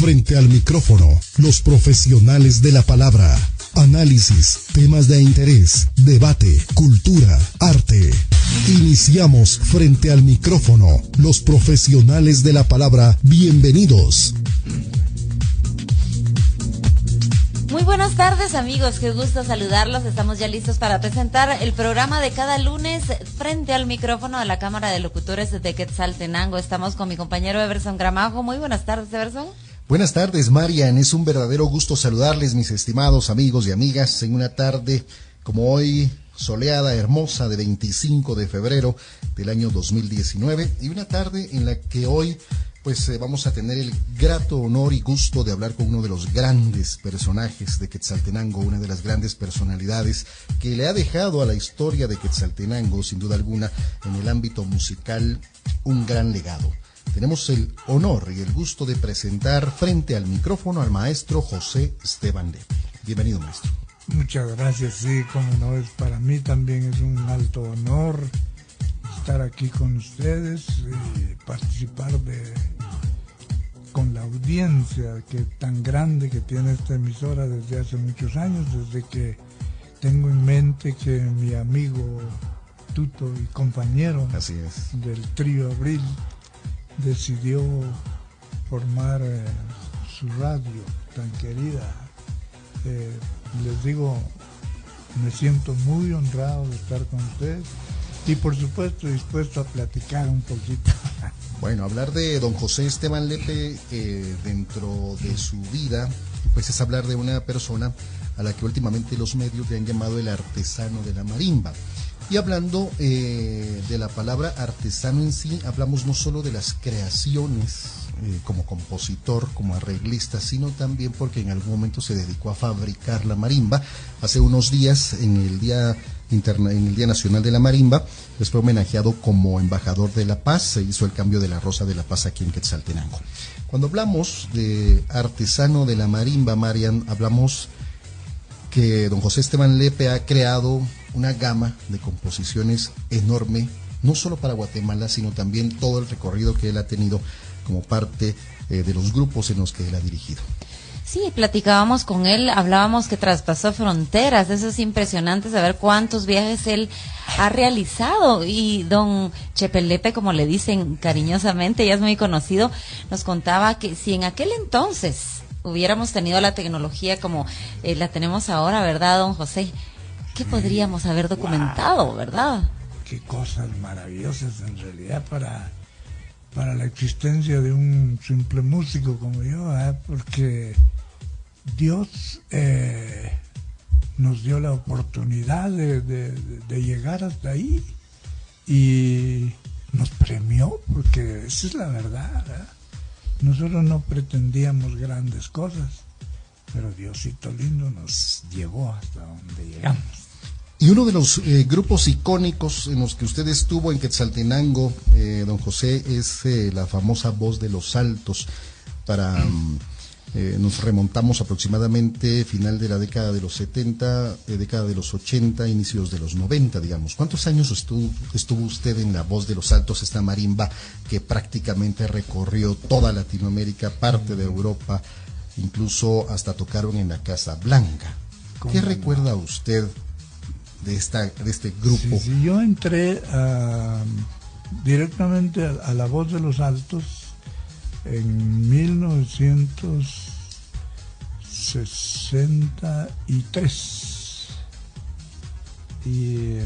Frente al micrófono, los profesionales de la palabra. Análisis, temas de interés, debate, cultura, arte. Iniciamos Frente al micrófono, los profesionales de la palabra. Bienvenidos. Muy buenas tardes, amigos, qué gusto saludarlos. Estamos ya listos para presentar el programa de cada lunes frente al micrófono de la Cámara de Locutores de Quetzaltenango. Estamos con mi compañero Everson Gramajo. Muy buenas tardes, Everson. Buenas tardes, Marian. Es un verdadero gusto saludarles, mis estimados amigos y amigas, en una tarde como hoy, soleada, hermosa, de 25 de febrero del año 2019, y una tarde en la que hoy vamos a tener el grato honor y gusto de hablar con uno de los grandes personajes de Quetzaltenango, una de las grandes personalidades que le ha dejado a la historia de Quetzaltenango, sin duda alguna, en el ámbito musical, un gran legado. Tenemos el honor y el gusto de presentar frente al micrófono al maestro José Esteban Lepe. Bienvenido, maestro. Muchas gracias, sí, como no, para mí también es un alto honor estar aquí con ustedes y participar con la audiencia tan grande que tiene esta emisora desde hace muchos años, desde que tengo en mente que mi amigo Tuto y compañero del trío Abril decidió formar su radio tan querida. Les digo, me siento muy honrado de estar con ustedes y por supuesto dispuesto a platicar un poquito. Bueno, hablar de don José Esteban Lepe dentro de su vida, pues es hablar de una persona a la que últimamente los medios le han llamado el artesano de la marimba. Y hablando de la palabra artesano en sí, hablamos no solo de las creaciones como compositor, como arreglista, sino también porque en algún momento se dedicó a fabricar la marimba. Hace unos días, en el Día Nacional de la Marimba, pues fue homenajeado como embajador de la paz. Se hizo el cambio de la Rosa de la Paz aquí en Quetzaltenango. Cuando hablamos de artesano de la marimba, Marian, hablamos que don José Esteban Lepe ha creado una gama de composiciones enorme, no solo para Guatemala, sino también todo el recorrido que él ha tenido como parte de los grupos en los que él ha dirigido. Sí, platicábamos con él, hablábamos que traspasó fronteras. Eso es impresionante, saber cuántos viajes él ha realizado. Y don Chepe Lepe, como le dicen cariñosamente, ya es muy conocido, nos contaba que si en aquel entonces hubiéramos tenido la tecnología como la tenemos ahora, ¿verdad, don José? ¿Qué podríamos haber documentado, verdad? Qué cosas maravillosas en realidad para la existencia de un simple músico como yo, porque Dios nos dio la oportunidad de llegar hasta ahí y nos premió, porque esa es la verdad, ¿verdad? Nosotros no pretendíamos grandes cosas, pero Diosito lindo nos llevó hasta donde llegamos. Y uno de los grupos icónicos en los que usted estuvo en Quetzaltenango, don José, es la famosa Voz de los Altos. Nos remontamos aproximadamente final de la década de los 70, década de los 80, inicios de los 90, digamos. ¿Cuántos años estuvo usted en la Voz de los Altos, esta marimba que prácticamente recorrió toda Latinoamérica, parte de Europa, incluso hasta tocaron en la Casa Blanca? ¿Qué recuerda usted de este grupo? Sí, yo entré directamente a la Voz de los Altos en 1963 y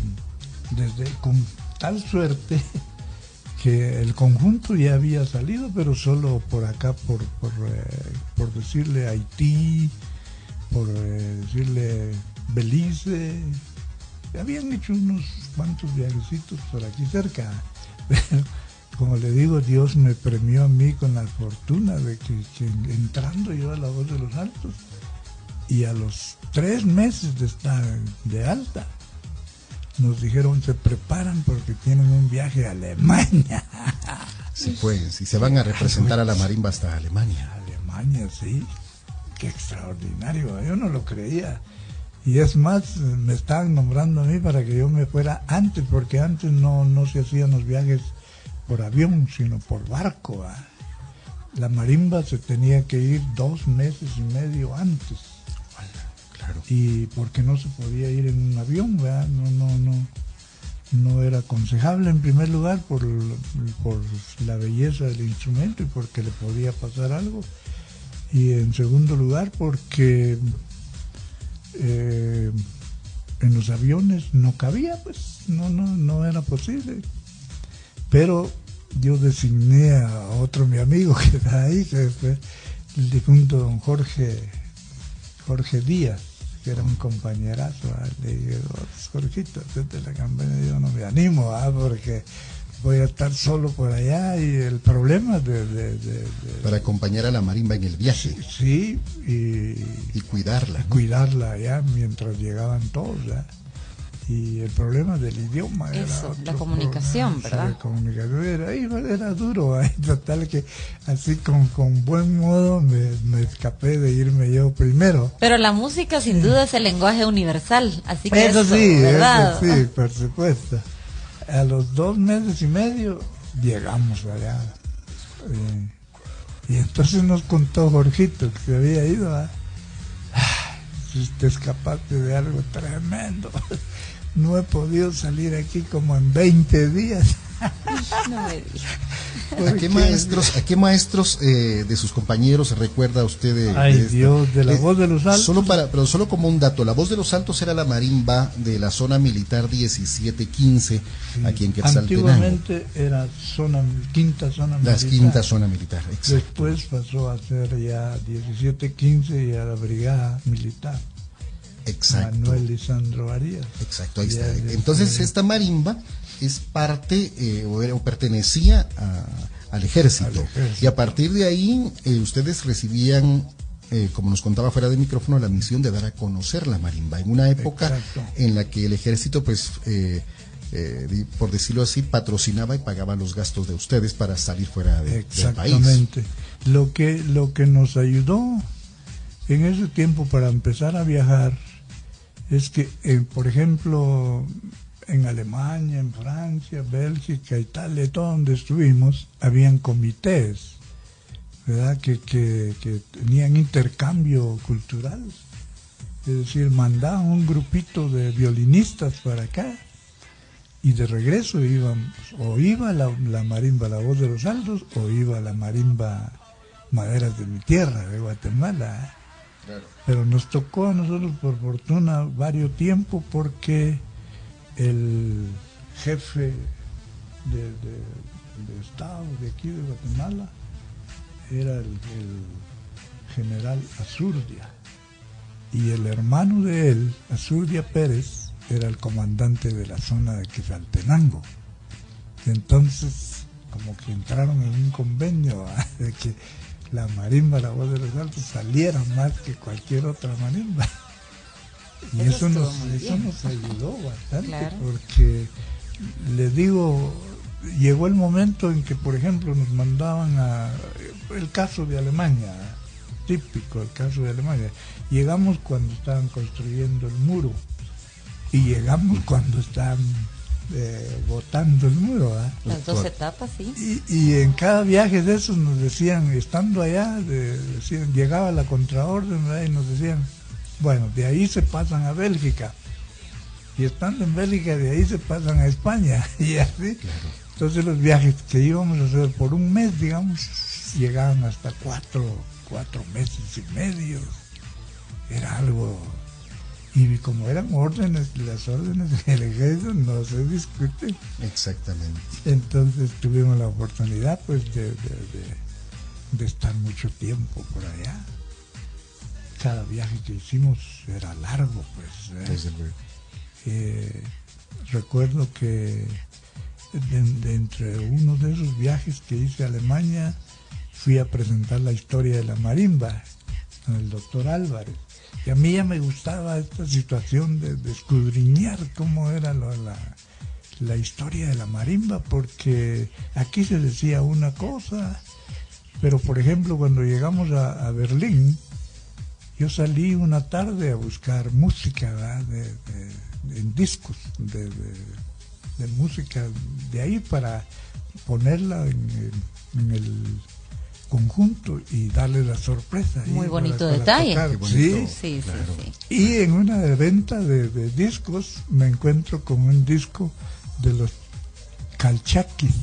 con tal suerte que el conjunto ya había salido, pero solo por acá, por decirle Haití, por decirle Belice. Habían hecho unos cuantos viajecitos por aquí cerca, pero como le digo, Dios me premió a mí con la fortuna de que entrando yo a la Voz de los Altos, y a los 3 meses de estar de alta, nos dijeron: se preparan porque tienen un viaje a Alemania. Sí, pues, y se van a representar a la marimba hasta Alemania. Alemania, sí. Qué extraordinario, yo no lo creía. Y es más, me estaban nombrando a mí para que yo me fuera antes, porque antes no se hacían los viajes por avión, sino por barco. la marimba se tenía que ir 2 meses y medio antes. Claro. Y porque no se podía ir en un avión, ¿verdad? No era aconsejable en primer lugar por la belleza del instrumento y porque le podía pasar algo. Y en segundo lugar porque en los aviones no cabía, pues no era posible. Pero yo designé a otro mi amigo que está ahí, que fue el difunto don Jorge Díaz, que era un compañerazo. Le dije, Jorgito, hacete la campaña. Yo no me animo, porque voy a estar solo por allá y el problema para acompañar a la marimba en el viaje. Sí, y cuidarla, ¿no? Cuidarla allá mientras llegaban todos, ¿ya? Y el problema del idioma eso, era la comunicación, problema. ¿verdad? Sí, la comunicación era duro, total que así con buen modo me escapé de irme yo primero. Pero la música sin duda es el lenguaje universal, así que eso sí, ¿verdad? Eso sí, por supuesto. A los 2 meses y medio llegamos allá. Y entonces nos contó Jorgito que se había ido a... Te escapaste de algo tremendo. No he podido salir aquí como en 20 días. No me digas. ¿A qué maestros de sus compañeros se recuerda usted de la Voz de los Altos? Pero solo como un dato, la Voz de los Altos era la marimba de la zona militar 1715, sí, aquí en Quetzaltenango. Antiguamente era quinta zona militar. La quinta zona militar, exacto. Después pasó a ser ya 1715 y a la brigada militar. Exacto. Manuel Lisandro Arias. Exacto, ahí está. Entonces esta marimba es parte o pertenecía al ejército. Y a partir de ahí ustedes recibían, como nos contaba fuera de micrófono, la misión de dar a conocer la marimba en una época exacto, en la que el ejército, pues por decirlo así, patrocinaba y pagaba los gastos de ustedes para salir fuera del país. Exactamente. Lo que nos ayudó en ese tiempo para empezar a viajar es que, por ejemplo, en Alemania, en Francia, Bélgica, Italia, todo donde estuvimos, habían comités, ¿verdad? Que tenían intercambio cultural. Es decir, mandaban un grupito de violinistas para acá y de regreso iban, o iba la marimba La Voz de los Altos, o iba la marimba Maderas de mi Tierra, de Guatemala. Claro. Pero nos tocó a nosotros, por fortuna, varios tiempos, porque el jefe de Estado de aquí de Guatemala era el general Azurdia, y el hermano de él, Azurdia Pérez, era el comandante de la zona de Quetzaltenango. Entonces, como que entraron en un convenio de que la marimba La Voz de los Altos saliera más que cualquier otra marimba. Y eso nos ayudó bastante, claro, porque le digo, llegó el momento en que, por ejemplo, nos mandaban el caso de Alemania, típico el caso de Alemania. Llegamos cuando estaban construyendo el muro y llegamos cuando estaban botando el muro, ¿eh? Las 2 etapas, sí. Y en cada viaje de esos nos decían, estando allá, llegaba la contraorden, ¿verdad? Y nos decían, bueno, de ahí se pasan a Bélgica, y estando en Bélgica de ahí se pasan a España, y así. Claro. Entonces los viajes que íbamos a hacer por un mes, digamos, llegaban hasta 4 meses y medio. Era algo... Y como eran órdenes, las órdenes del ejército no se discuten. Exactamente. Entonces tuvimos la oportunidad, pues, de estar mucho tiempo por allá. Cada viaje que hicimos era largo, pues. Recuerdo que entre uno de esos viajes que hice a Alemania, fui a presentar la historia de la marimba con el doctor Álvarez. Y a mí ya me gustaba esta situación de escudriñar cómo era la historia de la marimba, porque aquí se decía una cosa, pero por ejemplo cuando llegamos a Berlín, yo salí una tarde a buscar música, ¿verdad? En discos de música de ahí para ponerla en conjunto y darle la sorpresa. Muy ahí bonito para detalle. tocar. Qué bonito. Sí, Claro. sí. Y en una venta de discos me encuentro con un disco de los Calchaquis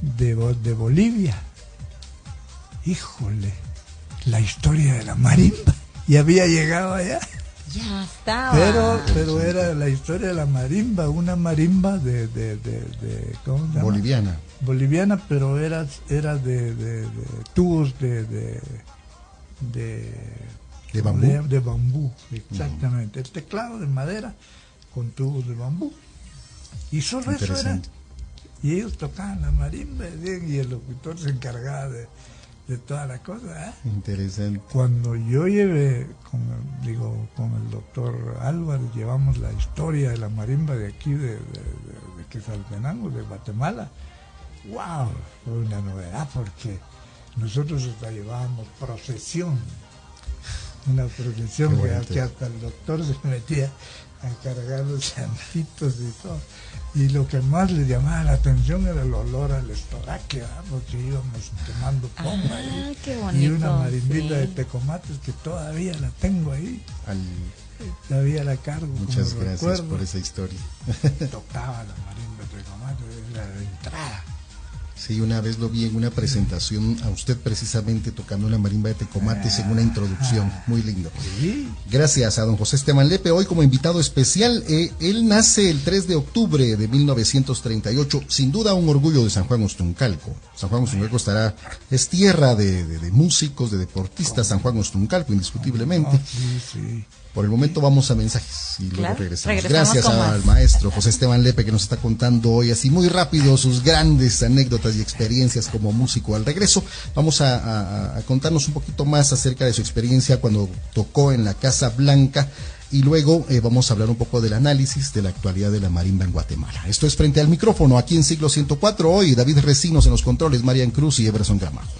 de Bolivia. Híjole, la historia de la marimba. Y había llegado allá. Ya estaba. Pero era la historia de la marimba, una marimba de ¿cómo se llama? Boliviana, pero era de tubos de bambú. De bambú, exactamente. El teclado de madera con tubos de bambú. Y solo eso era. Interesante. Y ellos tocaban la marimba y el locutor se encargaba de toda la cosa. Interesante. Cuando yo llevé con el doctor Álvarez, llevamos la historia de la marimba de aquí, de Quetzaltenango, de Guatemala. ¡Wow! Fue una novedad porque nosotros hasta llevábamos procesión. Una procesión que hasta el doctor se metía a cargar los santitos y todo. Y lo que más le llamaba la atención era el olor al estoraque, ¿verdad? Porque íbamos tomando pomba ahí. Qué bonito, Y una marimbita sí. de tecomates que todavía la tengo ahí. Todavía la cargo. Muchas como gracias recuerdo. por esa historia. Tocaba la marimba de tecomates, era la entrada. Sí, una vez lo vi en una presentación a usted precisamente tocando la marimba de tecomates en una introducción. Muy lindo. Sí. Gracias a don José Esteban Lepe, hoy como invitado especial. Él nace el 3 de octubre de 1938, sin duda un orgullo de San Juan Ostuncalco. San Juan Ostuncalco es tierra de músicos, de deportistas, San Juan Ostuncalco, indiscutiblemente. Sí. Por el momento vamos a mensajes y luego Claro, regresamos. regresamos Gracias con al más. maestro José Esteban Lepe, que nos está contando hoy así muy rápido sus grandes anécdotas y experiencias como músico. Al regreso vamos a contarnos un poquito más acerca de su experiencia cuando tocó en la Casa Blanca y luego vamos a hablar un poco del análisis de la actualidad de la marimba en Guatemala. Esto es Frente al Micrófono, aquí en Siglo 104. Hoy David Recinos en los controles, Marian Cruz y Everson Gramajo.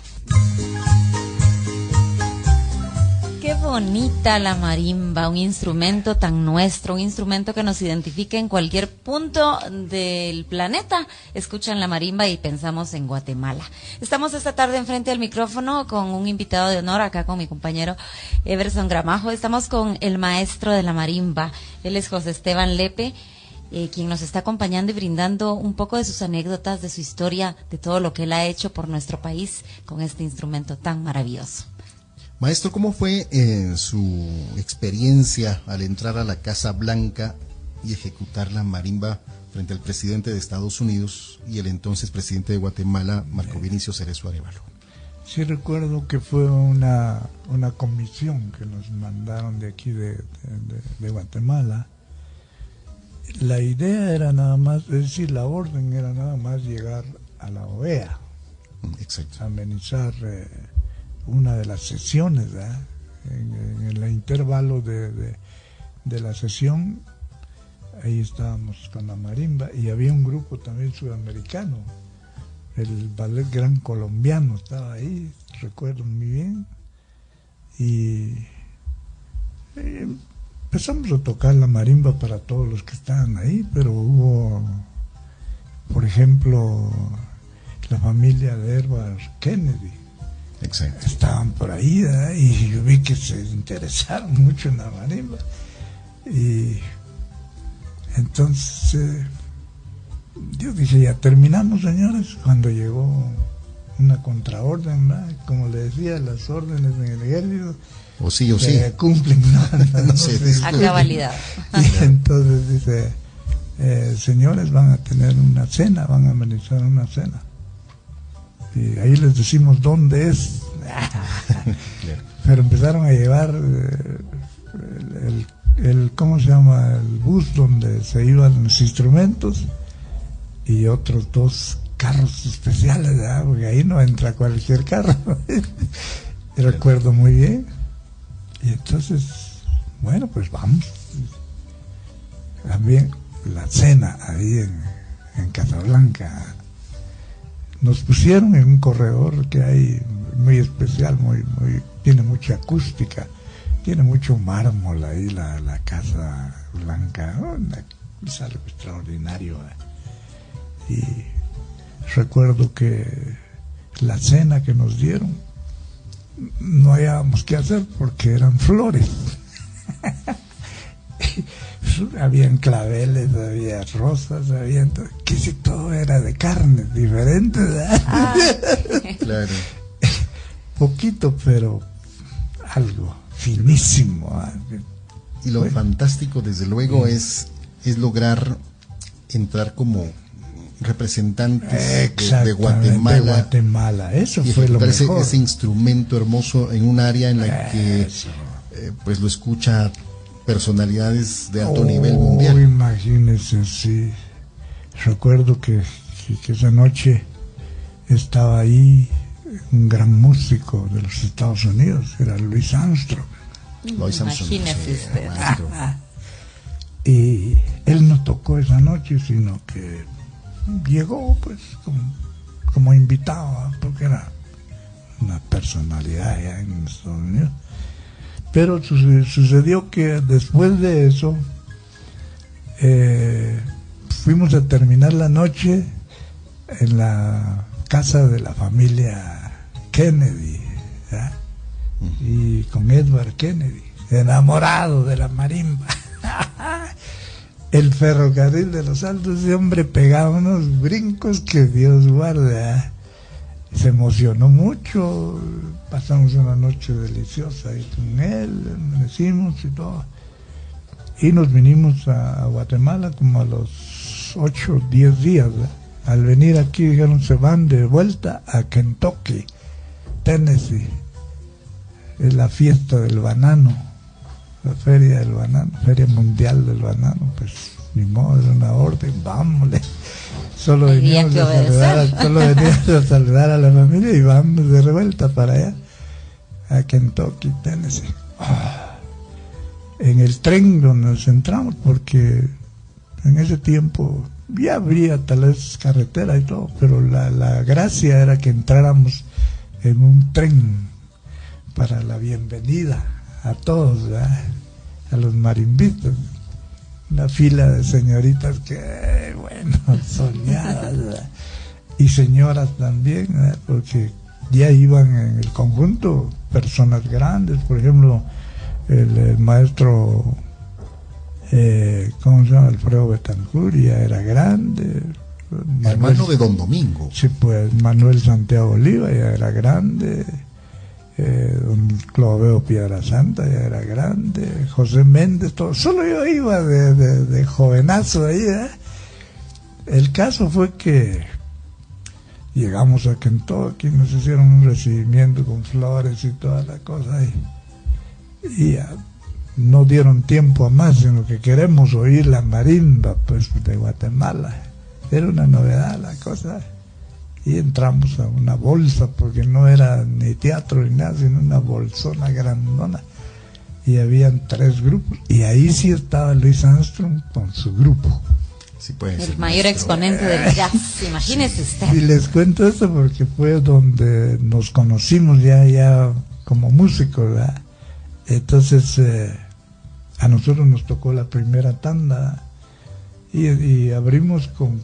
Qué bonita la marimba, un instrumento tan nuestro, un instrumento que nos identifica en cualquier punto del planeta. Escuchan la marimba y pensamos en Guatemala. Estamos esta tarde enfrente al micrófono con un invitado de honor, acá con mi compañero Everson Gramajo. Estamos con el maestro de la marimba, él es José Esteban Lepe, quien nos está acompañando y brindando un poco de sus anécdotas, de su historia, de todo lo que él ha hecho por nuestro país con este instrumento tan maravilloso. Maestro, ¿cómo fue su experiencia al entrar a la Casa Blanca y ejecutar la marimba frente al presidente de Estados Unidos y el entonces presidente de Guatemala, Marco Vinicio Cerezo Arévalo? Sí recuerdo que fue una comisión que nos mandaron de aquí de Guatemala. La idea era nada más, es decir, la orden era nada más llegar a la OEA, Exacto. amenizar una de las sesiones, ¿verdad? En el intervalo de la sesión, ahí estábamos con la marimba y había un grupo también sudamericano, el Ballet Gran Colombiano estaba ahí, recuerdo muy bien, y empezamos a tocar la marimba para todos los que estaban ahí, pero hubo, por ejemplo, la familia de Edward Kennedy. Exacto. Estaban por ahí, ¿verdad? Y yo vi que se interesaron mucho en la marimba. Y entonces yo dije, ya terminamos, señores, cuando llegó una contraorden, ¿verdad? Como le decía, las órdenes en el ejército O sí o sí. se cumplen, no se se discuten. A cabalidad. Y entonces dice, señores, van a tener una cena, van a amenizar una cena. Y ahí les decimos dónde es. Claro. Pero empezaron a llevar el ¿cómo se llama? El bus donde se iban los instrumentos y otros 2 carros especiales, ¿verdad? Porque ahí no entra cualquier carro. Recuerdo muy bien. Y entonces, bueno, pues vamos. También la cena ahí en Casablanca. Nos pusieron en un corredor que hay muy especial, tiene mucha acústica, tiene mucho mármol ahí la Casa Blanca, es algo extraordinario. Y recuerdo que la cena que nos dieron, no hallábamos qué hacer porque eran flores. Habían claveles, había rosas, casi todo era de carne, diferente, ¿verdad? Claro. Poquito, pero algo finísimo. Y lo fantástico, desde luego, es lograr entrar como representantes de Guatemala. De Guatemala, eso y fue lo mejor. Ese instrumento hermoso en un área en la que pues lo escucha personalidades de alto nivel mundial. Imagínense, sí. Recuerdo que esa noche estaba ahí un gran músico de los Estados Unidos, era Louis Armstrong. Imagínese usted. Y él no tocó esa noche, sino que llegó pues como invitado, porque era una personalidad allá en Estados Unidos. Pero sucedió que después de eso fuimos a terminar la noche en la casa de la familia Kennedy, ¿verdad? Y con Edward Kennedy, enamorado de la marimba. El ferrocarril de los Altos, ese hombre pegaba unos brincos que Dios guarda. Se emocionó mucho, pasamos una noche deliciosa ahí con él, amanecimos y todo. Y nos vinimos a Guatemala como a los 8 o 10 días, ¿verdad? Al venir aquí dijeron se van de vuelta a Kentucky, Tennessee. Es la fiesta del banano, la feria del banano, feria mundial del banano. Pues ni modo, era una orden, vámonos. Solo veníamos a saludar a la familia y vamos de vuelta para allá, a Kentucky, Tennessee. En el tren donde nos entramos, porque en ese tiempo ya habría tal vez carretera y todo, pero la gracia era que entráramos en un tren para la bienvenida a todos, ¿verdad? A los marimbistas. Una fila de señoritas que, bueno, soñadas, ¿verdad? Y señoras también, ¿verdad? Porque ya iban en el conjunto personas grandes, por ejemplo, el maestro, ¿cómo se llama? Alfredo Betancourt, ya era grande. Hermano de Don Domingo. Sí, pues Manuel Santiago Oliva ya era grande. Don Cloveo Piedrasanta ya era grande, José Méndez, todo. Solo yo iba de jovenazo ahí, ¿eh? El caso fue que llegamos a Kentucky, nos hicieron un recibimiento con flores y toda la cosa, y ya no dieron tiempo a más, sino que queremos oír la marimba pues de Guatemala. Era una novedad la cosa. Y entramos a una bolsa, porque no era ni teatro ni nada, sino una bolsona grandona. Y habían 3 grupos. Y ahí sí estaba Louis Armstrong con su grupo. Sí, pues, el mayor exponente del jazz, imagínese usted. Y les cuento esto porque fue donde nos conocimos ya como músicos, ¿verdad? Entonces, a nosotros nos tocó la primera tanda. Y abrimos con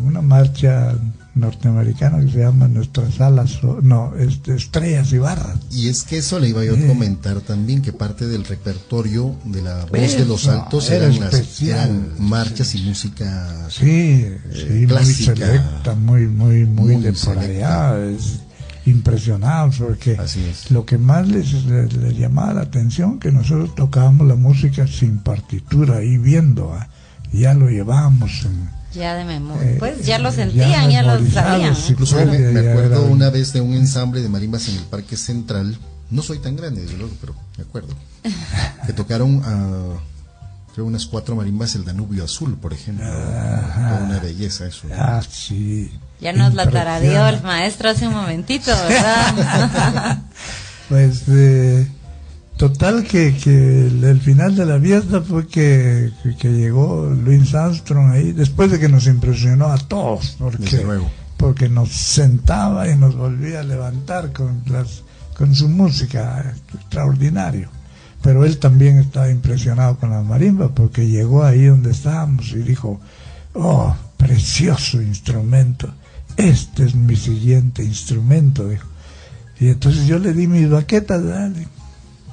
una marcha norteamericana que se llama Nuestras Alas, Estrellas y Barras. Y es que eso le iba yo a comentar también, que parte del repertorio de la Voz de los Altos eran marchas y música clásica, muy selecta, muy de por allá. Es impresionante, porque lo que más les llamaba la atención, que nosotros tocábamos la música sin partitura, ahí viendo, ya lo llevábamos ya de memoria, pues ya lo sentían, ya lo sabían. Incluso me acuerdo una vez de un ensamble de marimbas en el Parque Central, no soy tan grande desde luego, pero me acuerdo, que tocaron creo unas 4 marimbas el Danubio Azul, por ejemplo. Una belleza eso. Sí. Ya nos la tarareó el maestro hace un momentito, ¿verdad? Pues total que el final de la fiesta fue que llegó Louis Armstrong ahí, después de que nos impresionó a todos, porque nos sentaba y nos volvía a levantar con su música, extraordinario. Pero él también estaba impresionado con la marimba, porque llegó ahí donde estábamos y dijo, oh, precioso instrumento. este es mi siguiente instrumento, dijo. Y entonces yo le di mis baquetas, ¿verdad?,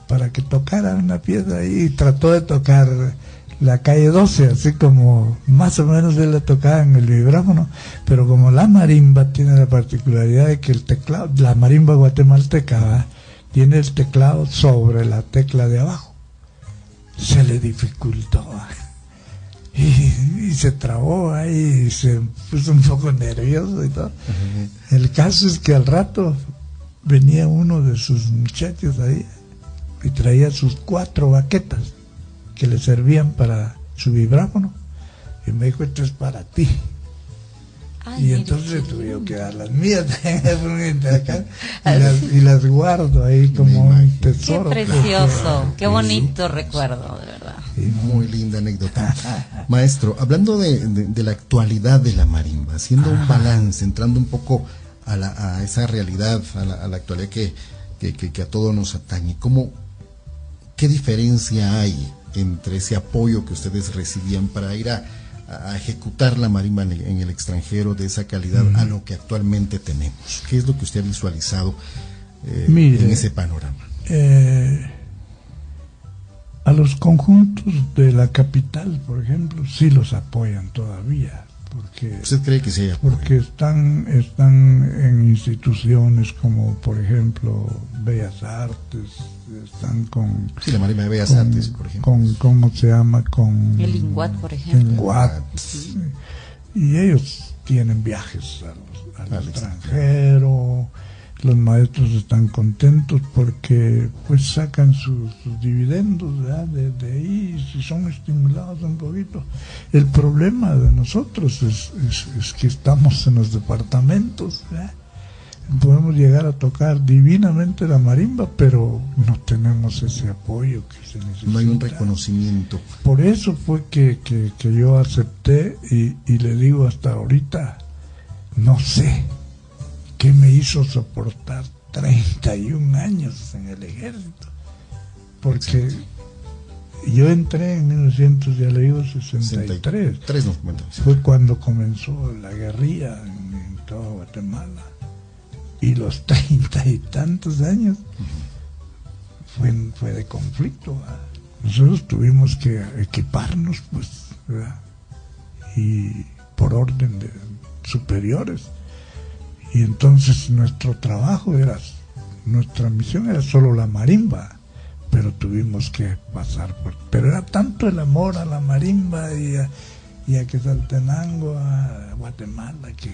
para que tocara una pieza ahí, y trató de tocar la calle 12, así como más o menos él la tocaba en el vibráfono, pero como la marimba tiene la particularidad de que el teclado, la marimba guatemalteca, ¿verdad?, tiene el teclado sobre la tecla de abajo, se le dificultó, y se trabó ahí, y se puso un poco nervioso y todo. Uh-huh. El caso es que al rato venía uno de sus muchachos ahí y traía sus 4 baquetas que le servían para su vibráfono, y me dijo, esto es para ti. Ay, y entonces tuve que dar las mías y las guardo ahí como un tesoro. Qué precioso, qué bonito recuerdo, de verdad. Muy linda anécdota. Maestro, hablando de la actualidad de la marimba, haciendo un balance, entrando un poco a esa realidad, a la actualidad que a todos nos atañe, ¿qué diferencia hay entre ese apoyo que ustedes recibían para ir a ejecutar la marimba en el extranjero de esa calidad a lo que actualmente tenemos? ¿Qué es lo que usted ha visualizado en ese panorama? A los conjuntos de la capital, por ejemplo, sí los apoyan todavía. ¿Usted cree que sí hay apoyo? Porque están en instituciones como, por ejemplo, Bellas Artes, están con... Sí, la marimba de Bellas Artes, por ejemplo. ¿Cómo se llama? Con el INGUAT, por ejemplo. INGUAT, sí. Y ellos tienen viajes al extranjero. Los maestros están contentos porque pues sacan sus dividendos, ¿verdad?, de ahí, si son estimulados un poquito. El problema de nosotros es que estamos en los departamentos, ¿verdad? Podemos llegar a tocar divinamente la marimba, pero no tenemos ese apoyo que se necesita. No hay un reconocimiento. Por eso fue que yo acepté y le digo hasta ahorita, no sé qué me hizo soportar 31 años en el ejército, porque yo entré en 1963, fue cuando comenzó la guerrilla en toda Guatemala, y los 30 y tantos años fue de conflicto, ¿verdad? Nosotros tuvimos que equiparnos, pues, ¿verdad?, y por orden de superiores. Y entonces nuestra misión era solo la marimba, pero tuvimos que pasar pero era tanto el amor a la marimba y a Quetzaltenango, a Guatemala, que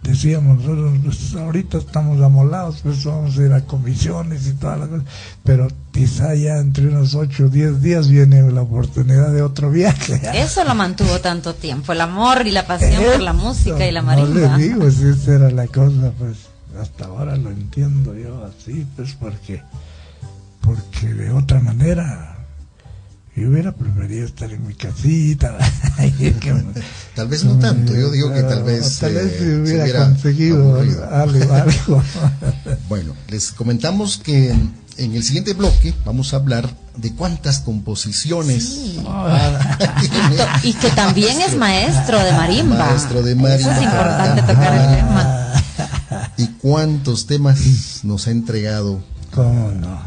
decíamos nosotros, pues ahorita estamos amolados, pues vamos a ir a comisiones y todas las cosas, pero quizá ya entre unos 8 o 10 días viene la oportunidad de otro viaje. Eso lo mantuvo tanto tiempo, el amor y la pasión por la música y la marimba. No le digo, si esa era la cosa, pues hasta ahora lo entiendo yo así, pues porque de otra manera yo hubiera preferido estar en mi casita. Tal vez no tanto, yo digo que tal vez hubiera conseguido algo. Bueno, les comentamos que en el siguiente bloque vamos a hablar de cuántas composiciones y que también es maestro de marimba. Maestro de marimba. Eso es importante tocar el tema. Y cuántos temas nos ha entregado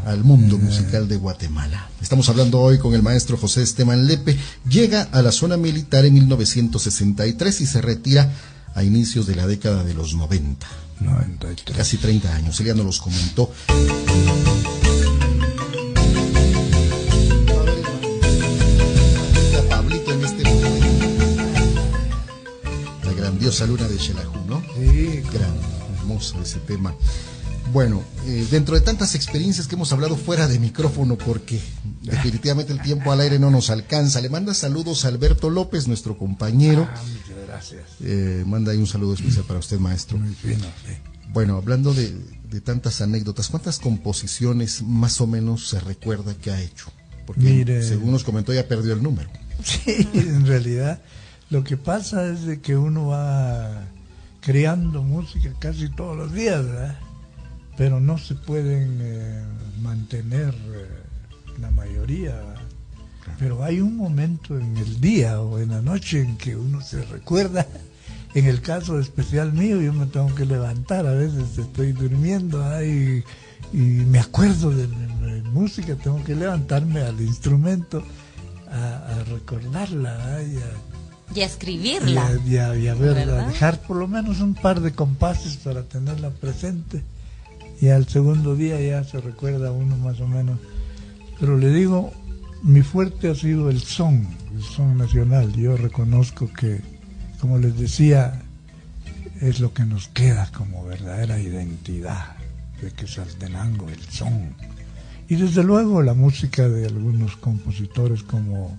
al mundo musical de Guatemala. Estamos hablando hoy con el maestro José Esteban Lepe. Llega a la zona militar en 1963 y se retira a inicios de la década de los 90. 93. Casi 30 años. Él ya nos los comentó. Pablito en este momento. La grandiosa luna de Xelajú, ¿no? Sí. Hermoso ese tema. Bueno, dentro de tantas experiencias que hemos hablado fuera de micrófono, porque definitivamente el tiempo al aire no nos alcanza, le manda saludos a Alberto López, nuestro compañero. Muchas gracias. Manda ahí un saludo especial para usted, maestro. Muy fino, sí. Bueno, hablando de tantas anécdotas, ¿cuántas composiciones más o menos se recuerda que ha hecho? Porque según nos comentó ya perdió el número. Sí, en realidad lo que pasa es de que uno va creando música casi todos los días, ¿verdad? Pero no se pueden mantener la mayoría, pero hay un momento en el día o en la noche en que uno se recuerda En el caso especial mío, yo me tengo que levantar, a veces estoy durmiendo y me acuerdo de mi música, tengo que levantarme al instrumento a recordarla y a escribirla y a verla, ¿verdad? dejar por lo menos un par de compases para tenerla presente, y al segundo día ya se recuerda uno más o menos. Pero le digo, mi fuerte ha sido el son nacional. Yo reconozco que, como les decía, es lo que nos queda como verdadera identidad de Quetzaltenango, el son. Y desde luego la música de algunos compositores como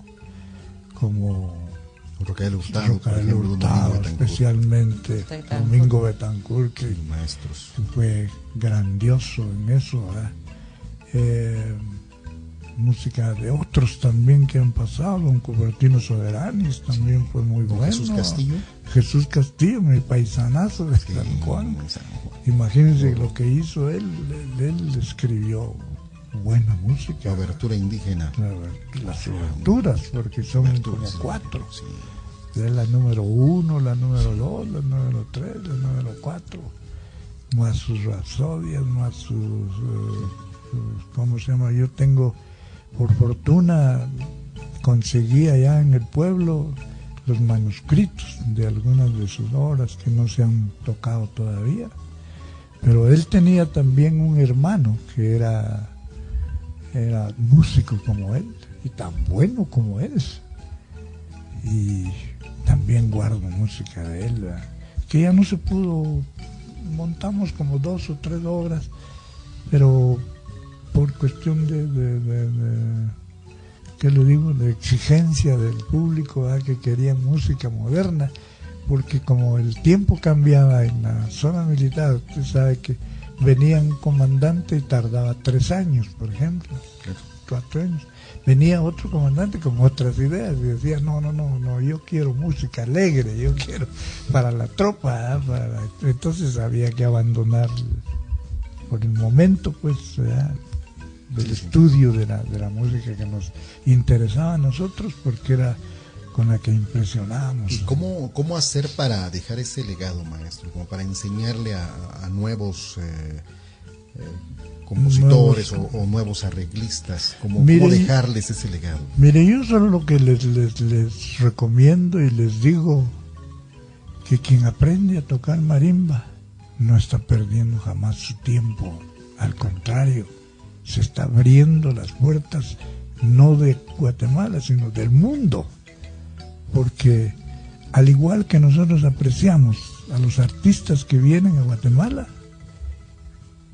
Rafael Hurtado, por Rafael ejemplo, Hurtado, especialmente Domingo Betancourt, que maestros. fue grandioso en eso, ¿verdad? Música de otros también que han pasado, don Cupertino Soberanis también fue muy bueno. Jesús Castillo, mi paisanazo de San Juan. Imagínense lo que hizo él escribió buena música. La abertura indígena. Las aberturas, porque son como 4. Sí. De la número 1, la número 2, la número 3, la número 4. Más sus rapsodias, más sus ¿cómo se llama? Yo tengo, por fortuna, conseguí allá en el pueblo los manuscritos de algunas de sus obras que no se han tocado todavía. Pero él tenía también un hermano que era músico como él y tan bueno como él, y también guardo música de él, ¿verdad? Que ya no se pudo, montamos como 2 o 3 obras, pero por cuestión ¿qué le digo?, de exigencia del público, ¿verdad?, que querían música moderna, porque como el tiempo cambiaba en la zona militar, usted sabe que venía un comandante y tardaba 3 años, por ejemplo, 4 años. Venía otro comandante con otras ideas y decía, no, yo quiero música alegre, yo quiero para la tropa, entonces había que abandonar por el momento, pues, del estudio de la música que nos interesaba a nosotros, porque era con la que impresionábamos. ¿Y cómo hacer para dejar ese legado, maestro? Como para enseñarle a nuevos compositores o nuevos arreglistas, ¿cómo dejarles ese legado? Mire, yo solo lo que les recomiendo y les digo, que quien aprende a tocar marimba no está perdiendo jamás su tiempo, al contrario, se está abriendo las puertas no de Guatemala, sino del mundo, porque al igual que nosotros apreciamos a los artistas que vienen a Guatemala,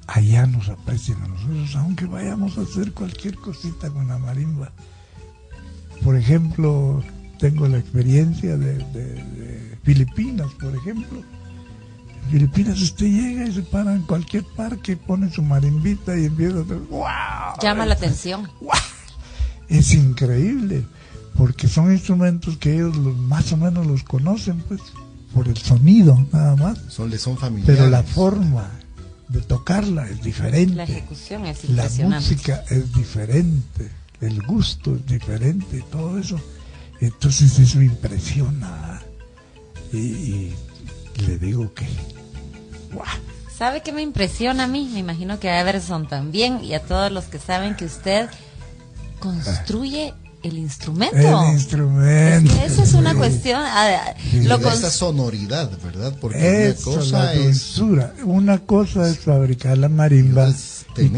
allá nos aprecian a nosotros, aunque vayamos a hacer cualquier cosita con la marimba. Por ejemplo, tengo la experiencia de Filipinas, por ejemplo. En Filipinas usted llega y se para en cualquier parque, pone su marimbita y empieza a hacer ¡wow! Llama la atención. ¡Wow! Es increíble, porque son instrumentos que ellos más o menos los conocen, pues, por el sonido, nada más. Les son familiares. Pero la forma de tocarla es diferente. La ejecución es impresionante. La música es diferente, el gusto es diferente y todo eso. Entonces eso impresiona. Y le digo que ¡guau! ¿Sabe qué me impresiona a mí? Me imagino que a Everson también y a todos los que saben que usted construye el instrumento. El instrumento. Es que eso es una cuestión. Esa sonoridad, ¿verdad? Porque una cosa es fabricar la marimba y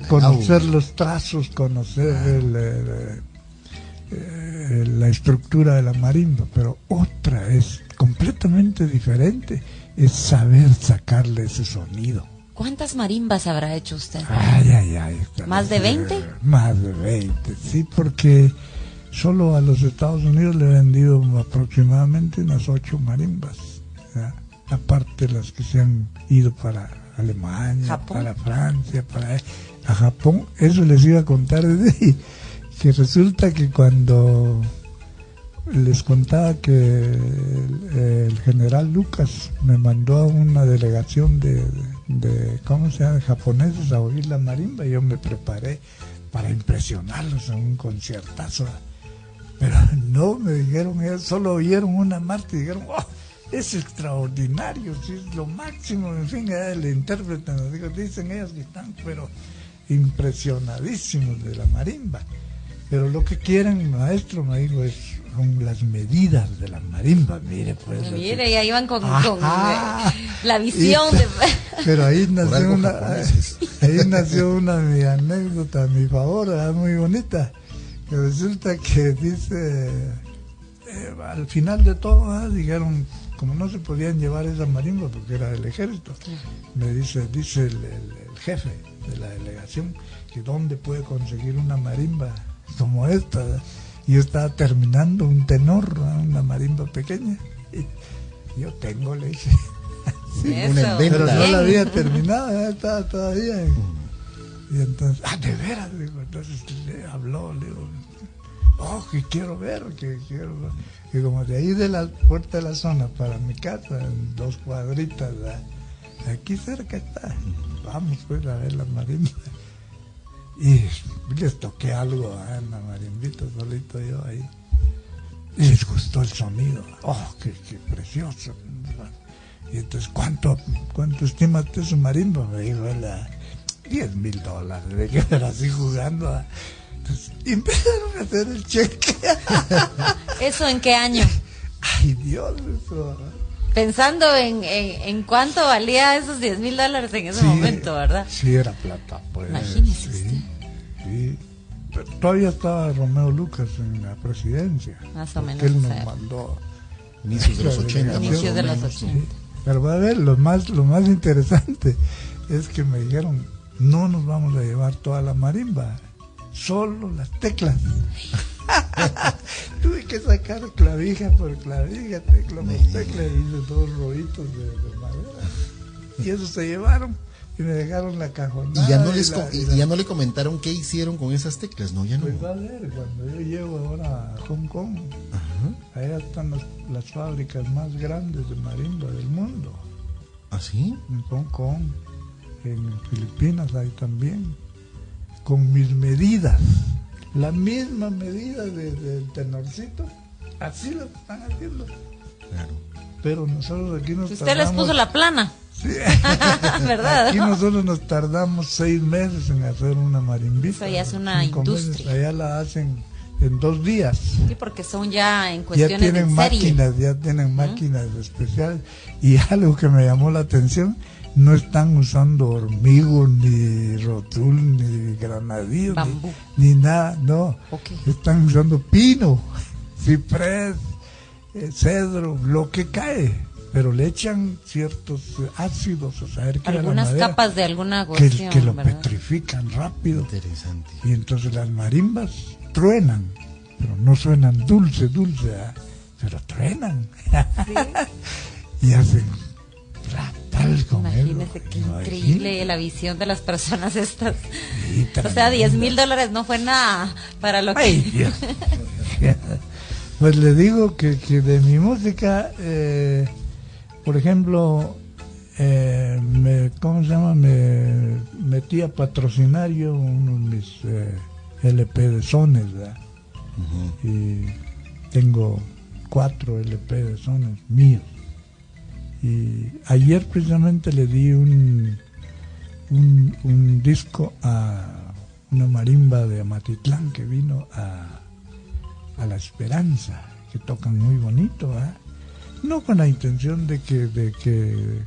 conocer los trazos, conocer la estructura de la marimba, pero otra es completamente diferente, es saber sacarle ese sonido. ¿Cuántas marimbas habrá hecho usted? Ay. ¿Más de 20? Más de 20, sí, porque solo a los Estados Unidos le he vendido aproximadamente unas 8 marimbas, ¿ya? Aparte las que se han ido para Alemania, ¿Japón? Para Francia, a Japón. Eso les iba a contar que resulta que cuando les contaba que el general Lucas me mandó a una delegación de ¿cómo se llama?, japoneses a oír la marimba, y yo me preparé para impresionarlos en un conciertazo, pero no, me dijeron, ellos solo oyeron una marcha y dijeron, ¡oh! es extraordinario, sí, es lo máximo, en fin, el intérprete nos dijo, dicen ellos que están, pero impresionadísimos de la marimba. Pero lo que quieren, maestro, me dijo, son las medidas de la marimba, mire pues. Mire, ya iban con la visión de... Pero ahí nació una mi anécdota a mi favor, muy bonita, que resulta que dice, al final de todo, dijeron, como no se podían llevar esa marimba porque era del ejército, me dice el jefe de la delegación que dónde puede conseguir una marimba como esta. Y yo estaba terminando un tenor, una marimba pequeña, y yo tengo, le dije, sí, pero no la había terminado, estaba todavía. Y entonces, de veras, digo, entonces le habló, le digo, que quiero ver. Y como de ahí de la puerta de la zona para mi casa, en 2 cuadritas, aquí cerca está, vamos pues a ver la marimba. Y les toqué algo en la marimbita, solito yo ahí. Y les gustó el sonido. Qué precioso. Y entonces, ¿cuánto estima usted su marimba? Me dijo él, $10,000. Me quedé así jugando. Entonces, y empezaron a hacer el cheque. ¿Eso en qué año? Ay, Dios, eso. Pensando en cuánto valía esos $10,000 en ese momento, ¿verdad? Sí, era plata, pues. Imagínese usted. Sí. Pero todavía estaba Romeo Lucas en la presidencia. Más o menos. Él nos mandó. Inicios de los 80. Inicios de los 80. Sí. Pero va a ver, lo más interesante es que me dijeron, no nos vamos a llevar toda la marimba, solo las teclas. Tuve que sacar clavija por clavija, tecla por tecla, y hice 2 rollitos de madera. Y eso se llevaron y me dejaron la cajonada. Y ya no le comentaron qué hicieron con esas teclas, ¿no? Ya no. Pues va a ver, cuando yo llego ahora a Hong Kong, allá están las fábricas más grandes de marimba del mundo. ¿Ah, sí? En Hong Kong, en Filipinas hay también, con mis medidas. La misma medida del tenorcito, así lo están haciendo. Claro. Pero nosotros aquí nos Usted tardamos... les puso la plana. Sí. ¿Verdad? Aquí nosotros nos tardamos 6 meses en hacer una marimbita. Eso ya es una 5 industria. meses. Allá la hacen en 2 días. Sí, porque son ya en cuestiones Ya tienen de serie. ya tienen máquinas especiales. Y algo que me llamó la atención, no están usando hormigo, ni rotul, ni granadillo, ni nada, no. Okay. Están usando pino, ciprés, cedro, lo que cae. Pero le echan ciertos ácidos, o sea, que algunas capas de alguna cuestión, que lo ¿verdad? petrifican rápido. Interesante. Y entonces las marimbas truenan, pero no suenan dulce, pero truenan. ¿Sí? Y hacen tal con Imagínese qué increíble la visión de las personas estas. Sí, o sea, $10,000 no fue nada para lo Ay, que... Dios. Pues le digo que de mi música, por ejemplo, ¿cómo se llama? Me metí a patrocinar yo unos de mis LP de sones, ¿verdad? Y tengo 4 LP de sones míos. Y ayer precisamente le di un disco a una marimba de Amatitlán que vino a La Esperanza, que tocan muy bonito, ¿eh? No con la intención de que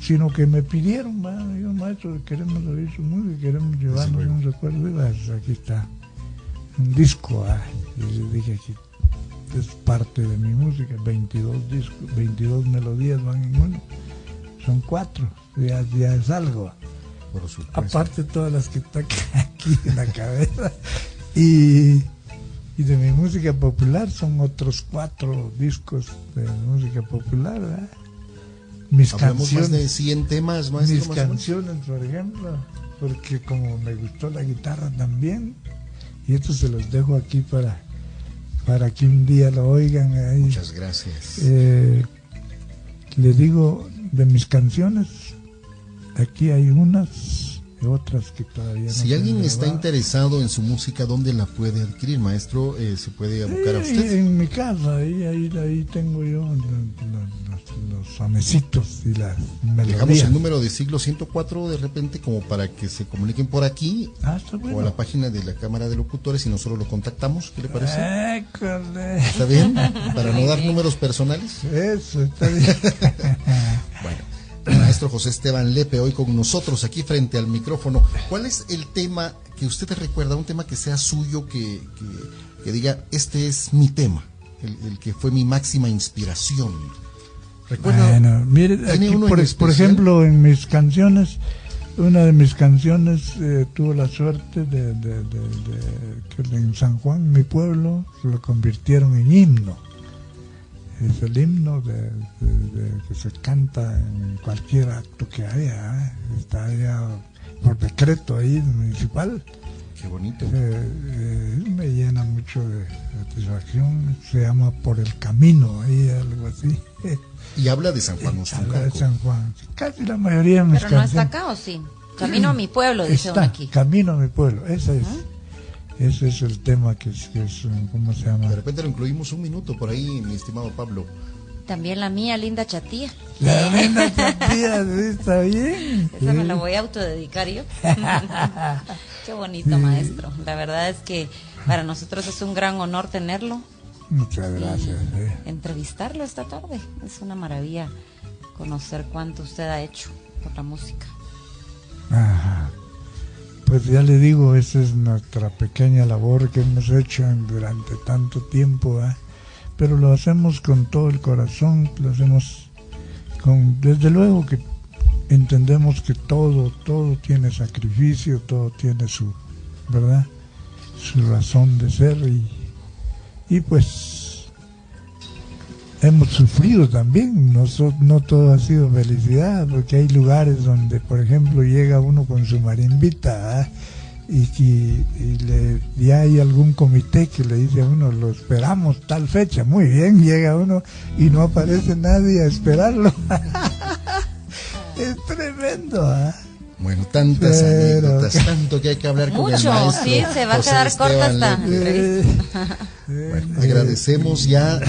sino que me pidieron, yo, maestro, queremos oír su música, queremos llevarnos un recuerdo, y aquí está un disco, y le dije que es parte de mi música, 22 discos, 22 melodías van en uno, son 4, ya es algo. Por supuesto. Aparte todas las que están aquí en la cabeza, y de mi música popular son otros 4 discos de música popular, ¿verdad? Mis Hablamos canciones, más de 100 temas, maestro. mis canciones, por ejemplo, porque como me gustó la guitarra también, y esto se los dejo aquí para que un día lo oigan ahí. Muchas gracias. Le digo, de mis canciones, aquí hay unas otras que todavía no Si se alguien han está grabado. interesado en su música, ¿dónde la puede adquirir, maestro? ¿Se puede abocar a usted? En mi casa, ahí tengo yo los amecitos y las Dejamos melodías. el número de siglo 104 de repente como para que se comuniquen por aquí Está o a bueno. la página de la Cámara de Locutores y nosotros lo contactamos. ¿Qué le parece? École. ¿Está bien? Para no dar números personales. Eso, está bien. Bueno, el maestro José Esteban Lepe hoy con nosotros aquí frente al micrófono. ¿Cuál es el tema que usted recuerda? Un tema que sea suyo, que diga, este es mi tema, el que fue mi máxima inspiración. ¿Recuerda? Bueno, mire, ¿Tiene aquí, uno en por especial? ejemplo, en mis canciones, una de mis canciones tuvo la suerte de que en San Juan, mi pueblo, lo convirtieron en himno. Es el himno que se canta en cualquier acto que haya, está allá por decreto ahí municipal. Qué bonito. Me llena mucho de satisfacción. Se llama Por el Camino, ahí algo así. Y habla de San Juan Habla de Ostucanco. San Juan. Casi la mayoría de mis Pero no está canciones. acá, ¿o sí? Camino a mi pueblo, dice uno Está, aquí. Camino a mi pueblo, ese es. Ese es el tema que es ¿cómo se llama? De repente lo incluimos un minuto por ahí, mi estimado Pablo. También la mía, linda chatía. La linda Chatía, ¿sí? ¿Está bien? Esa me Sí. la voy a autodedicar yo. Qué bonito, maestro. La verdad es que para nosotros es un gran honor tenerlo. Muchas gracias. Entrevistarlo esta tarde. Es una maravilla conocer cuánto usted ha hecho por la música. Ajá. Pues ya le digo, esa es nuestra pequeña labor que hemos hecho durante tanto tiempo, ¿eh? Pero lo hacemos con todo el corazón, lo hacemos desde luego que entendemos que todo tiene sacrificio, todo tiene su, ¿verdad? Su razón de ser y pues hemos sufrido también, no todo ha sido felicidad, porque hay lugares donde, por ejemplo, llega uno con su marimbita, ¿eh? y ya hay algún comité que le dice a uno, lo esperamos tal fecha, muy bien, llega uno y no aparece nadie a esperarlo. Es tremendo, ¿eh? Bueno, tantas Pero- anécdotas, tanto que hay que hablar con el Mucho, maestro. sí, se va a José quedar corta Esteban esta Lepe. entrevista. Bueno, agradecemos ya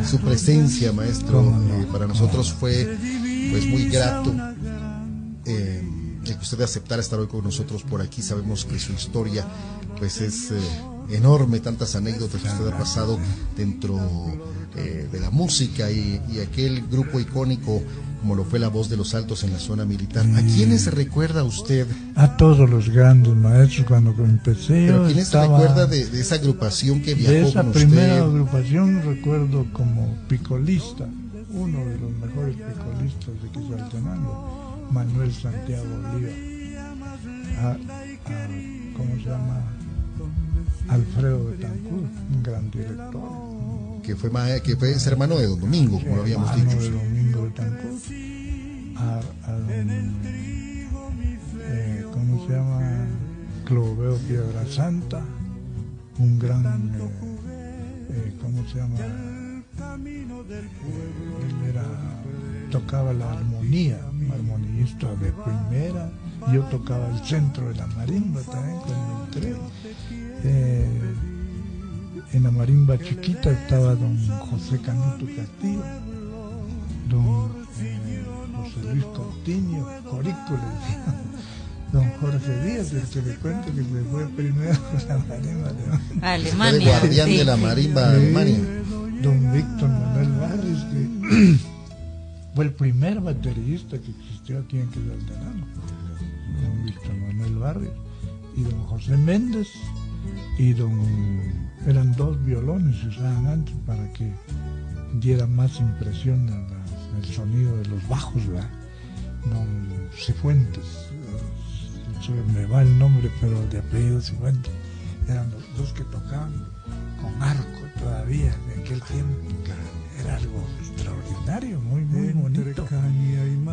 su presencia, maestro. Para nosotros fue pues muy grato el que usted aceptara estar hoy con nosotros por aquí. Sabemos que su historia pues es enorme, tantas anécdotas que usted ha pasado dentro de la música y aquel grupo icónico como lo fue La Voz de los Altos en la zona militar. ¿A quiénes recuerda usted? A todos los grandes maestros cuando empecé. ¿Pero yo quiénes estaba- recuerda de esa agrupación que viajó De esa con primera usted? agrupación recuerdo como picolista, uno de los mejores picolistas de Quetzaltenango, Manuel Santiago Oliva. ¿Cómo se llama? Alfredo Betancourt, un gran director. Que fue ese hermano de Don Domingo, como lo habíamos Hermano dicho. de Domingo Betancourt. ¿Cómo se llama? Cloveo Piedra Santa, un gran, ¿cómo se llama? Él tocaba la armonía, un armonista de primera. Yo tocaba el centro de la marimba también cuando entré. En la marimba chiquita estaba don José Canuto Castillo, don José Luis Coutinho, Corico le decía, don Jorge Díaz, el que le cuento que se fue primero con la marimba de A Fue Alemania. guardián sí. de la marimba Alemania. don Víctor Manuel Barrios, que fue el primer baterista que existió aquí en Quetzaltenango, don Víctor Manuel Barrios, y don José Méndez, y eran dos violones que usaban antes para que diera más impresión el sonido de los bajos, ¿verdad? Don Cifuentes, me va el nombre, pero de apellido Cifuentes, eran los dos que tocaban con arco todavía de aquel tiempo. Era algo extraordinario, muy bonito,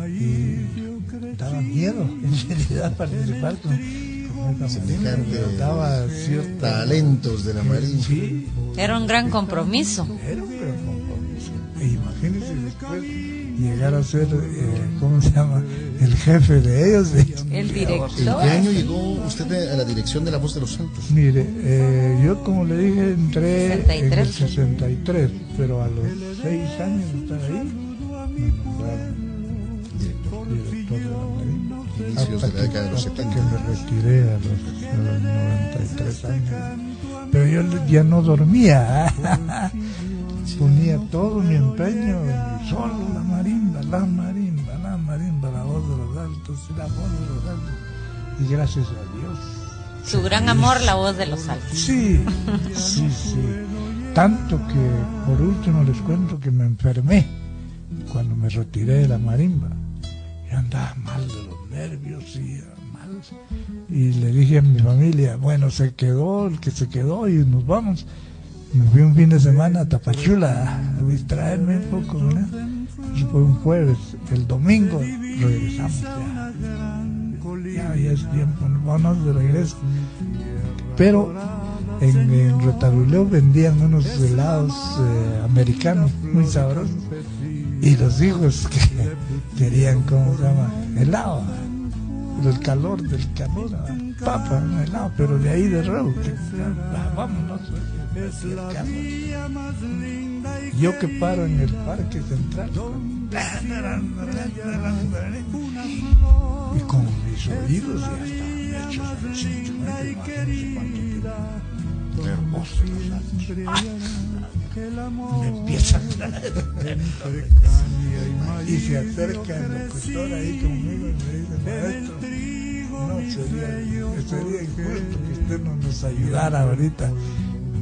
y daba miedo en realidad participar con esa marimba, Semejante daba cierta talentos de la marimba. Sí, Era un gran compromiso. era un gran compromiso. E imagínense después llegar a ser, ¿cómo se llama? El jefe de ellos. El director. ¿En qué año llegó usted a la dirección de La Voz de los Altos? Mire, yo como le dije entré 63. en el 63, pero a los 6 años de estar ahí me nombraron director de la Marín. Inicios de la década de los hasta 70. que me retiré a los 93 años. Pero yo ya no dormía. Ponía todo mi empeño y solo la marimba, la voz de los altos, la voz de los altos. Y gracias a Dios. Su gran amor, La Voz de los Altos. Sí. Tanto que por último les cuento que me enfermé cuando me retiré de la marimba. Yo andaba mal de los nervios y mal. Y le dije a mi familia, bueno, se quedó el que se quedó y nos vamos. Me fui un fin de semana a Tapachula a distraerme un poco, ¿verdad? Eso fue un jueves. El domingo regresamos ya es tiempo, nos vamos de regreso. Pero en Retabuleo vendían unos helados americanos muy sabrosos. Y los hijos que querían, ¿cómo se llama? Helado. El calor del camino, papa, un helado, pero de ahí de Reu. Vámonos. Yo que paro en el Parque Central y con mis oídos ya estaban hechos de cincho, imagínense cuánto tiempo hermoso me empiezan y se acerca el locutor ahí conmigo y me dice, maestro, no sería injusto que usted no nos ayudara ahorita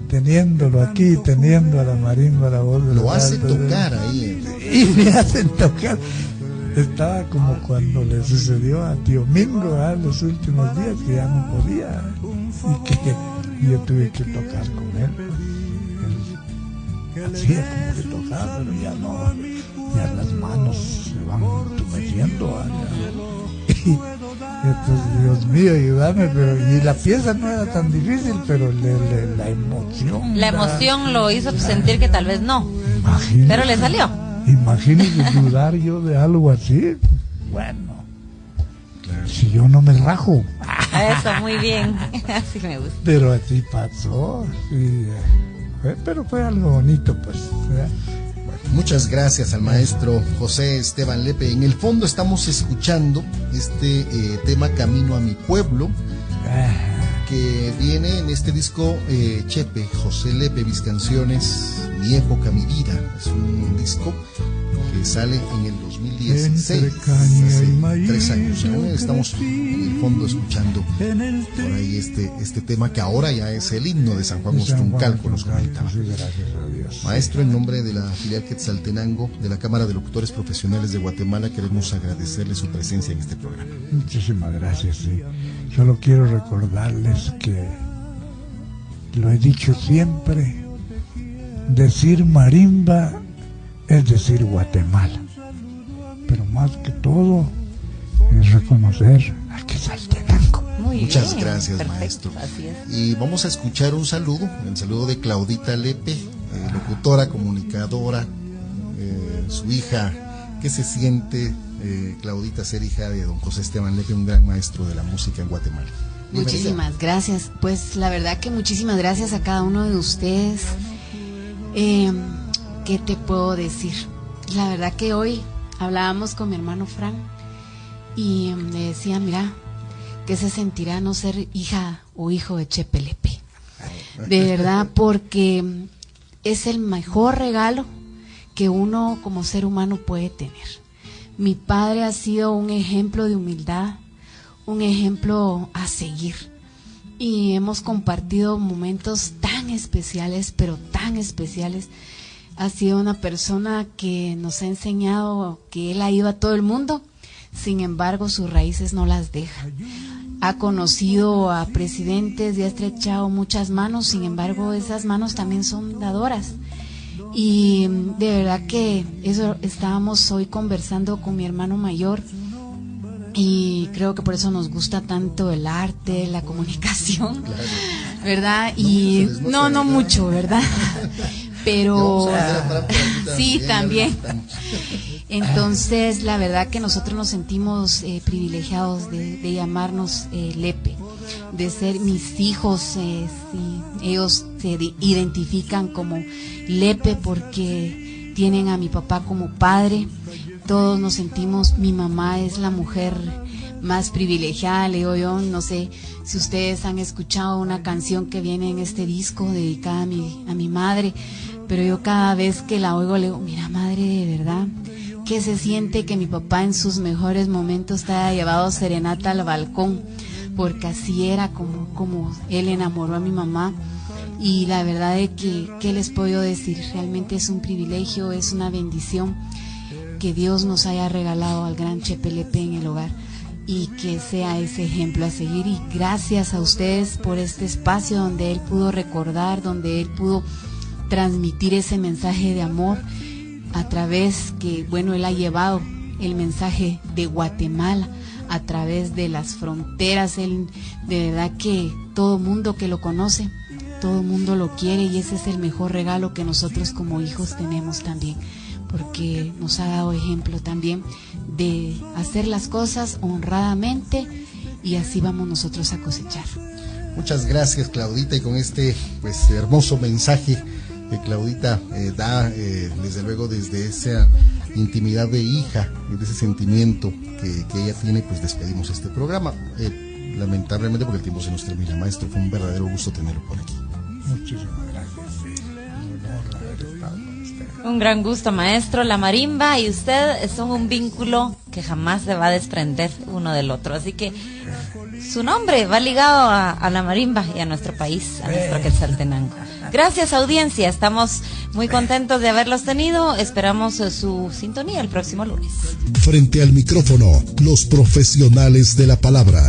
teniéndolo aquí, teniendo a la marimba, la voz de Lo los hace altos, tocar ahí. y me hacen tocar. Estaba como cuando le sucedió a Tío Mingo los últimos días, que ya no podía y que yo tuve que tocar con él. Él hacía como que tocaba, pero ya no, ya las manos se van entumeciendo. Y entonces, Dios mío, ayúdame, pero y la pieza no era tan difícil, pero la emoción. La emoción lo hizo sentir que tal vez no, Imagínese, pero le salió. Imagínese dudar yo de algo así. Bueno, si yo no me rajo. Eso, muy bien. Así me gusta. Pero así pasó. Sí, pero fue algo bonito, pues. ¿Verdad? Muchas gracias al maestro José Esteban Lepe. En el fondo estamos escuchando este tema Camino a mi pueblo, que viene en este disco Chepe, José Lepe, mis canciones, mi época, mi vida. Es un disco que sale en el 2016, hace 3 años. Estamos en el fondo escuchando por ahí este tema que ahora ya es el himno de San Juan Ostuncalco, nos comentaba. Maestro, en nombre de la filial Quetzaltenango de la Cámara de Locutores Profesionales de Guatemala, queremos agradecerle su presencia en este programa. Muchísimas gracias. Sí. Solo quiero recordarles que lo he dicho siempre, decir marimba es decir Guatemala, pero más que todo es reconocer a Quetzaltenango. Muchas bien, gracias, perfecto, maestro. así es. Y vamos a escuchar un saludo, el saludo de Claudita Lepe, locutora, comunicadora, su hija. ¿Qué se siente, Claudita, ser hija de don José Esteban Lepe, un gran maestro de la música en Guatemala? Muchísimas gracias. Pues la verdad que muchísimas gracias a cada uno de ustedes. ¿Qué te puedo decir? La verdad que hoy hablábamos con mi hermano Frank y le decía, mira, ¿qué se sentirá no ser hija o hijo de Chepe Lepe? De verdad, porque es el mejor regalo que uno como ser humano puede tener. Mi padre ha sido un ejemplo de humildad, un ejemplo a seguir. Y hemos compartido momentos tan especiales, pero tan especiales. Ha sido una persona que nos ha enseñado que él ha ido a todo el mundo, sin embargo sus raíces no las deja. Ha conocido a presidentes y ha estrechado muchas manos, sin embargo esas manos también son dadoras. Y de verdad que eso estábamos hoy conversando con mi hermano mayor y creo que por eso nos gusta tanto el arte, la comunicación, ¿verdad? Y no mucho, ¿verdad? Pero sí, también. Entonces, la verdad que nosotros nos sentimos privilegiados de llamarnos Lepe, de ser mis hijos, sí, ellos se identifican como Lepe porque tienen a mi papá como padre. Todos nos sentimos, mi mamá es la mujer más privilegiada, le digo yo. No sé si ustedes han escuchado una canción que viene en este disco dedicada a mi madre, pero yo cada vez que la oigo le digo, mira madre, de verdad, ¿qué se siente que mi papá en sus mejores momentos te haya llevado serenata al balcón? Porque así era como él enamoró a mi mamá. Y la verdad es que, ¿qué les puedo decir? Realmente es un privilegio, es una bendición que Dios nos haya regalado al gran Chepe Lepe en el hogar, y que sea ese ejemplo a seguir. Y gracias a ustedes por este espacio donde él pudo recordar, donde él pudo transmitir ese mensaje de amor a través que, bueno, él ha llevado el mensaje de Guatemala a través de las fronteras. Él, de verdad que todo mundo que lo conoce, todo mundo lo quiere, y ese es el mejor regalo que nosotros como hijos tenemos también, porque nos ha dado ejemplo también de hacer las cosas honradamente, y así vamos nosotros a cosechar. Muchas gracias, Claudita, y con este pues hermoso mensaje que Claudita da, desde luego desde esa intimidad de hija, de ese sentimiento que ella tiene, pues despedimos este programa. Lamentablemente porque el tiempo se nos termina. Maestro, fue un verdadero gusto tenerlo por aquí. Muchísimas gracias. Un honor haber estado con usted. Un gran gusto, maestro. La marimba y usted son un vínculo que jamás se va a desprender uno del otro. Así que su nombre va ligado a la marimba y a nuestro país, a nuestro Quetzaltenango. Gracias, audiencia. Estamos muy contentos de haberlos tenido. Esperamos su sintonía el próximo lunes. Frente al micrófono, los profesionales de la palabra.